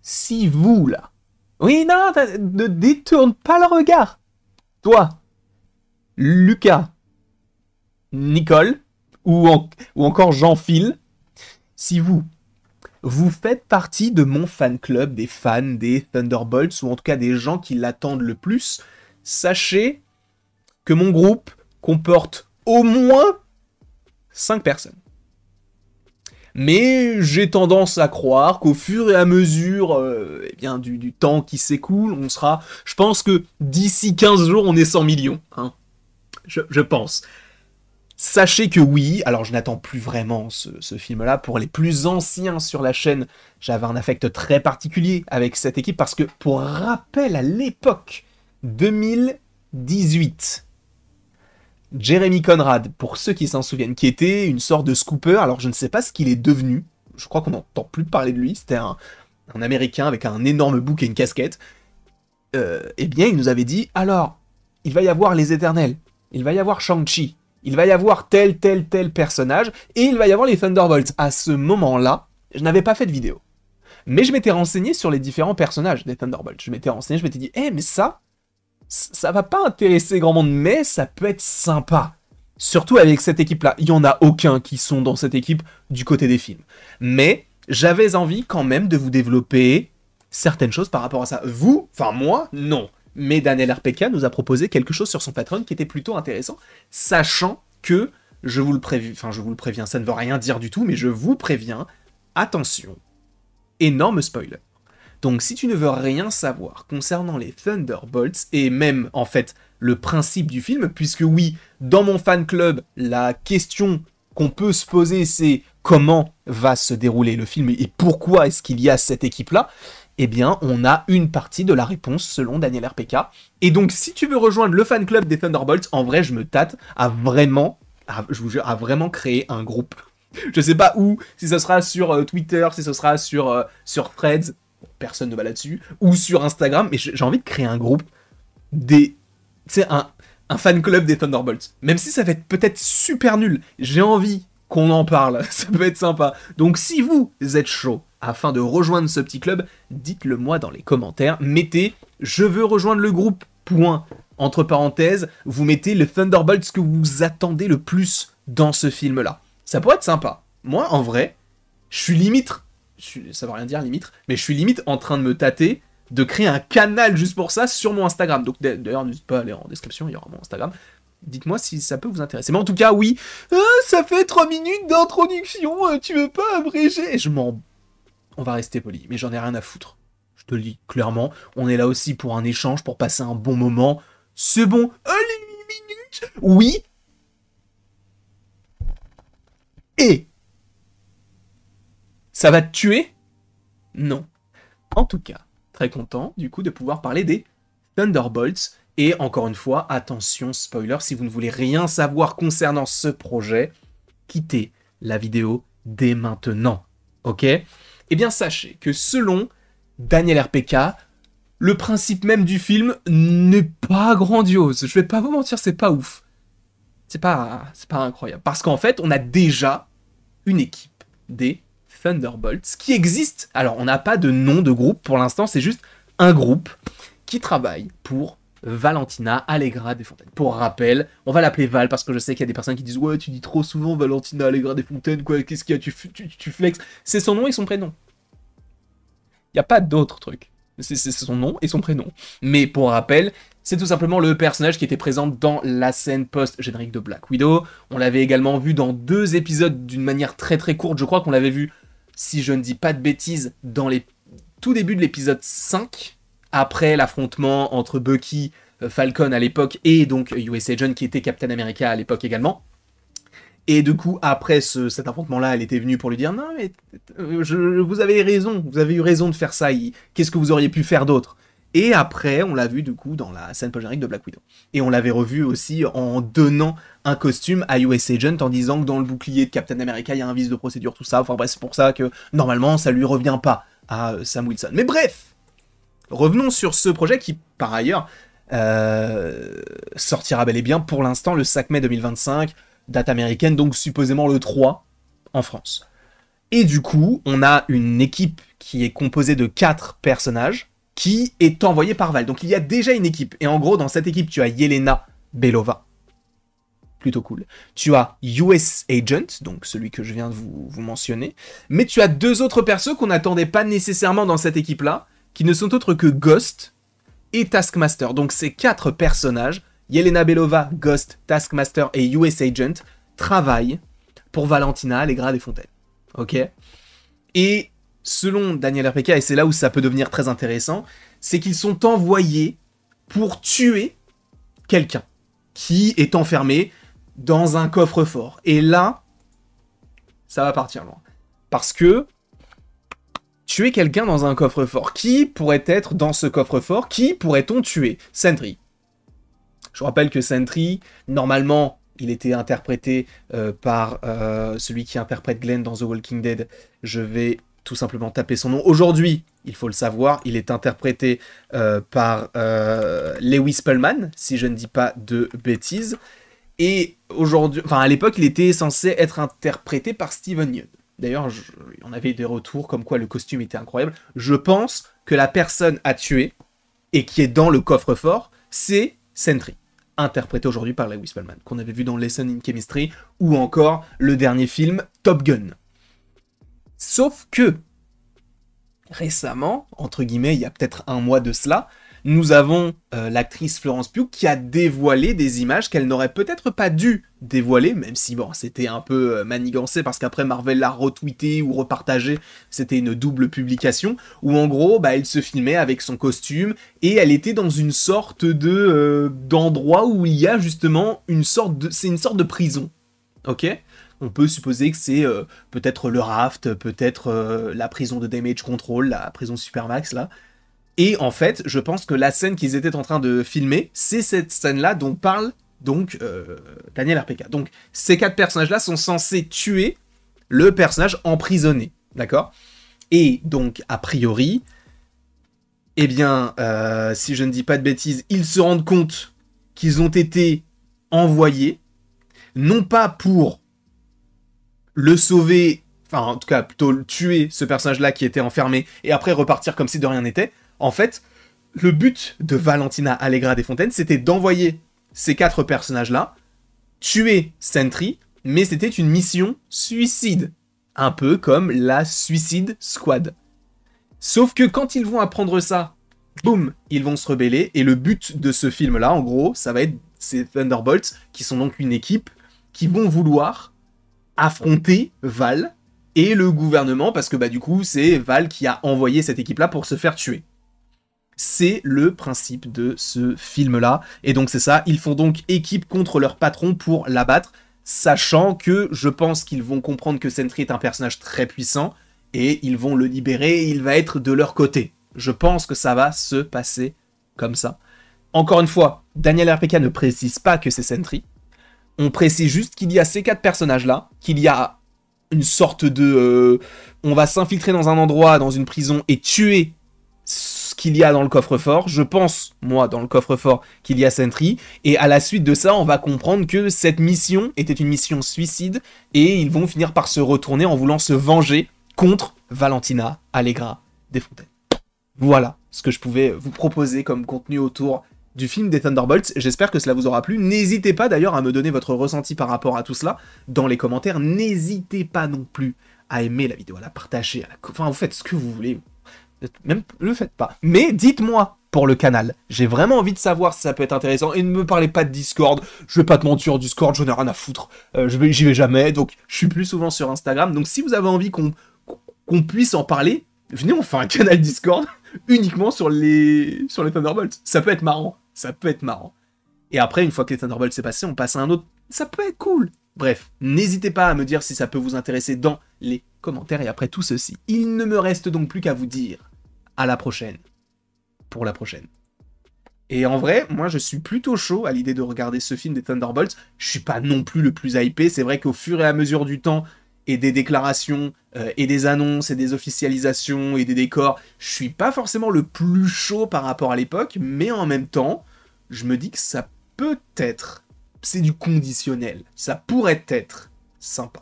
si vous, là... Oui, non, ne détourne pas le regard. Toi, Lucas, Nicole, ou encore Jean-Phil, si vous faites partie de mon fan club, des fans des Thunderbolts, ou en tout cas des gens qui l'attendent le plus, sachez que mon groupe comporte au moins 5 personnes. Mais j'ai tendance à croire qu'au fur et à mesure eh bien, du temps qui s'écoule, on sera... Je pense que d'ici 15 jours, on est 100 millions. Hein. Je pense. Sachez que oui, alors je n'attends plus vraiment ce film-là. Pour les plus anciens sur la chaîne, j'avais un affect très particulier avec cette équipe parce que, pour rappel, à l'époque, 2018, Jeremy Conrad, pour ceux qui s'en souviennent, qui était une sorte de scooper, alors je ne sais pas ce qu'il est devenu, je crois qu'on n'entend plus parler de lui, c'était un Américain avec un énorme bouc et une casquette, eh bien il nous avait dit, alors, il va y avoir les Éternels, il va y avoir Shang-Chi, il va y avoir tel personnage, et il va y avoir les Thunderbolts. À ce moment-là, je n'avais pas fait de vidéo. Mais je m'étais renseigné sur les différents personnages des Thunderbolts. Je m'étais renseigné, je m'étais dit, mais ça va pas intéresser grand monde, mais ça peut être sympa. Surtout avec cette équipe-là. Il n'y en a aucun qui sont dans cette équipe du côté des films. Mais j'avais envie quand même de vous développer certaines choses par rapport à ça. Vous, enfin moi, non. Mais Daniel RPK nous a proposé quelque chose sur son Patreon qui était plutôt intéressant, sachant que, je vous le préviens, ça ne veut rien dire du tout, mais je vous préviens, attention, énorme spoiler. Donc si tu ne veux rien savoir concernant les Thunderbolts, et même en fait le principe du film, puisque oui, dans mon fan club, la question qu'on peut se poser c'est comment va se dérouler le film et pourquoi est-ce qu'il y a cette équipe-là, eh bien, on a une partie de la réponse selon Daniel RPK. Et donc, si tu veux rejoindre le fan club des Thunderbolts, en vrai, je me tâte à vraiment, je vous jure, à vraiment créer un groupe. Je sais pas où, si ce sera sur Twitter, si ce sera sur Threads, personne ne va là-dessus, ou sur Instagram, mais j'ai envie de créer un groupe c'est un fan club des Thunderbolts. Même si ça va être peut-être super nul, j'ai envie qu'on en parle, ça peut être sympa. Donc si vous êtes chaud afin de rejoindre ce petit club, dites-le moi dans les commentaires, mettez « Je veux rejoindre le groupe », point. Entre parenthèses, vous mettez le Thunderbolts que vous attendez le plus dans ce film-là. Ça pourrait être sympa. Moi, en vrai, je suis limite, ça veut rien dire limite, mais je suis limite en train de me tâter de créer un canal juste pour ça sur mon Instagram. Donc d'ailleurs, n'hésitez pas à aller en description, il y aura mon Instagram. Dites-moi si ça peut vous intéresser. Mais en tout cas, oui, ça fait 3 minutes d'introduction, tu veux pas abréger? On va rester poli, mais j'en ai rien à foutre. Je te le dis clairement, on est là aussi pour un échange, pour passer un bon moment. C'est bon, allez, 8 minutes. Oui. Et ça va te tuer? Non. En tout cas, très content, du coup, de pouvoir parler des Thunderbolts. Et encore une fois, attention, spoiler, si vous ne voulez rien savoir concernant ce projet, quittez la vidéo dès maintenant. Ok? Eh bien, sachez que selon Daniel RPK, le principe même du film n'est pas grandiose. Je vais pas vous mentir, c'est pas ouf. C'est pas incroyable. Parce qu'en fait, on a déjà une équipe des Thunderbolts qui existe. Alors, on n'a pas de nom de groupe pour l'instant, c'est juste un groupe qui travaille pour Valentina Allegra Desfontaines. Pour rappel, on va l'appeler Val parce que je sais qu'il y a des personnes qui disent « Ouais, tu dis trop souvent Valentina Allegra Desfontaines, quoi, qu'est-ce qu'il y a, tu flexes ?» C'est son nom et son prénom. Il n'y a pas d'autre truc. C'est son nom et son prénom. Mais pour rappel, c'est tout simplement le personnage qui était présent dans la scène post-générique de Black Widow. On l'avait également vu dans 2 épisodes d'une manière très très courte. Je crois qu'on l'avait vu, si je ne dis pas de bêtises, dans les tout début de l'épisode 5, après l'affrontement entre Bucky, Falcon à l'époque, et donc US Agent qui était Captain America à l'époque également. Et du coup, après cet affrontement-là, elle était venue pour lui dire « Non, mais vous avez raison, vous avez eu raison de faire ça, qu'est-ce que vous auriez pu faire d'autre ?» Et après, on l'a vu du coup dans la scène post-générique de Black Widow. Et on l'avait revu aussi en donnant un costume à US Agent, en disant que dans le bouclier de Captain America, il y a un vice de procédure, tout ça. Enfin bref, c'est pour ça que, normalement, ça lui revient pas à Sam Wilson. Mais bref, revenons sur ce projet qui, par ailleurs, sortira bel et bien pour l'instant le 5 mai 2025, date américaine, donc supposément le 3 en France. Et du coup, on a une équipe qui est composée de 4 personnages qui est envoyée par Val. Donc il y a déjà une équipe. Et en gros, dans cette équipe, tu as Yelena Belova. Plutôt cool. Tu as US Agent, donc celui que je viens de vous mentionner. Mais tu as 2 autres persos qu'on n'attendait pas nécessairement dans cette équipe-là, qui ne sont autres que Ghost et Taskmaster. Donc ces 4 personnages, Yelena Belova, Ghost, Taskmaster et US Agent, travaillent pour Valentina Allegra Desfontaines. Ok. Et selon Daniel RPK, et c'est là où ça peut devenir très intéressant, c'est qu'ils sont envoyés pour tuer quelqu'un qui est enfermé dans un coffre-fort. Et là, ça va partir loin. Parce que tuer quelqu'un dans un coffre-fort, qui pourrait être dans ce coffre-fort? Qui pourrait-on tuer? Sentry. Je rappelle que Sentry, normalement, il était interprété par celui qui interprète Glenn dans The Walking Dead. Je vais tout simplement taper son nom. Aujourd'hui, il faut le savoir, il est interprété par Lewis Pullman, si je ne dis pas de bêtises. Et aujourd'hui, enfin à l'époque, il était censé être interprété par Steven Yeun. D'ailleurs, on avait des retours comme quoi le costume était incroyable. Je pense que la personne à tuer, et qui est dans le coffre-fort, c'est Sentry, interprété aujourd'hui par Lewis Pullman, qu'on avait vu dans Lesson in Chemistry, ou encore le dernier film Top Gun. Sauf que, récemment, entre guillemets, il y a peut-être un mois de cela, nous avons l'actrice Florence Pugh qui a dévoilé des images qu'elle n'aurait peut-être pas dû dévoiler, même si bon, c'était un peu manigancé parce qu'après Marvel l'a retweeté ou repartagé, c'était une double publication, où en gros, bah, elle se filmait avec son costume et elle était dans une sorte de d'endroit où il y a justement c'est une sorte de prison, ok ? On peut supposer que c'est peut-être le Raft, peut-être la prison de Damage Control, la prison Supermax là. Et en fait, je pense que la scène qu'ils étaient en train de filmer, c'est cette scène-là dont parle donc Daniel RPK. Donc ces 4 personnages-là sont censés tuer le personnage emprisonné, d'accord? Et donc, a priori, eh bien, si je ne dis pas de bêtises, ils se rendent compte qu'ils ont été envoyés, non pas pour le sauver, enfin en tout cas plutôt tuer ce personnage-là qui était enfermé, et après repartir comme si de rien n'était. En fait, le but de Valentina Allegra Desfontaines, c'était d'envoyer ces 4 personnages-là, tuer Sentry, mais c'était une mission suicide. Un peu comme la Suicide Squad. Sauf que quand ils vont apprendre ça, boum, ils vont se rebeller, et le but de ce film-là, en gros, ça va être ces Thunderbolts, qui sont donc une équipe, qui vont vouloir affronter Val et le gouvernement, parce que bah du coup, c'est Val qui a envoyé cette équipe-là pour se faire tuer. C'est le principe de ce film-là. Et donc c'est ça, ils font donc équipe contre leur patron pour l'abattre, sachant que je pense qu'ils vont comprendre que Sentry est un personnage très puissant, et ils vont le libérer, et il va être de leur côté. Je pense que ça va se passer comme ça. Encore une fois, Daniel RPK ne précise pas que c'est Sentry. On précise juste qu'il y a ces 4 personnages-là, qu'il y a une sorte de... on va s'infiltrer dans un endroit, dans une prison, et tuer ce qu'il y a dans le coffre-fort. Je pense, moi, dans le coffre-fort, qu'il y a Sentry. Et à la suite de ça, on va comprendre que cette mission était une mission suicide. Et ils vont finir par se retourner en voulant se venger contre Valentina Allegra Desfontaines. Voilà ce que je pouvais vous proposer comme contenu autour du film des Thunderbolts. J'espère que cela vous aura plu. N'hésitez pas d'ailleurs à me donner votre ressenti par rapport à tout cela dans les commentaires. N'hésitez pas non plus à aimer la vidéo, à la partager, enfin vous faites ce que vous voulez. Même le faites pas. Mais dites-moi pour le canal. J'ai vraiment envie de savoir si ça peut être intéressant. Et ne me parlez pas de Discord. Je vais pas te mentir, Discord, j'en ai rien à foutre. J'y vais jamais. Donc je suis plus souvent sur Instagram. Donc si vous avez envie qu'on puisse en parler, venez, on fait un canal Discord uniquement sur les Thunderbolts. Ça peut être marrant. Ça peut être marrant. Et après, une fois que les Thunderbolts c'est passé, on passe à un autre. Ça peut être cool. Bref, n'hésitez pas à me dire si ça peut vous intéresser dans les commentaires. Et après tout ceci, il ne me reste donc plus qu'à vous dire à la prochaine. Pour la prochaine. Et en vrai, moi je suis plutôt chaud à l'idée de regarder ce film des Thunderbolts. Je suis pas non plus le plus hypé. C'est vrai qu'au fur et à mesure du temps, et des déclarations, et des annonces, et des officialisations, et des décors, je suis pas forcément le plus chaud par rapport à l'époque, mais en même temps, je me dis que ça peut être, c'est du conditionnel, ça pourrait être sympa.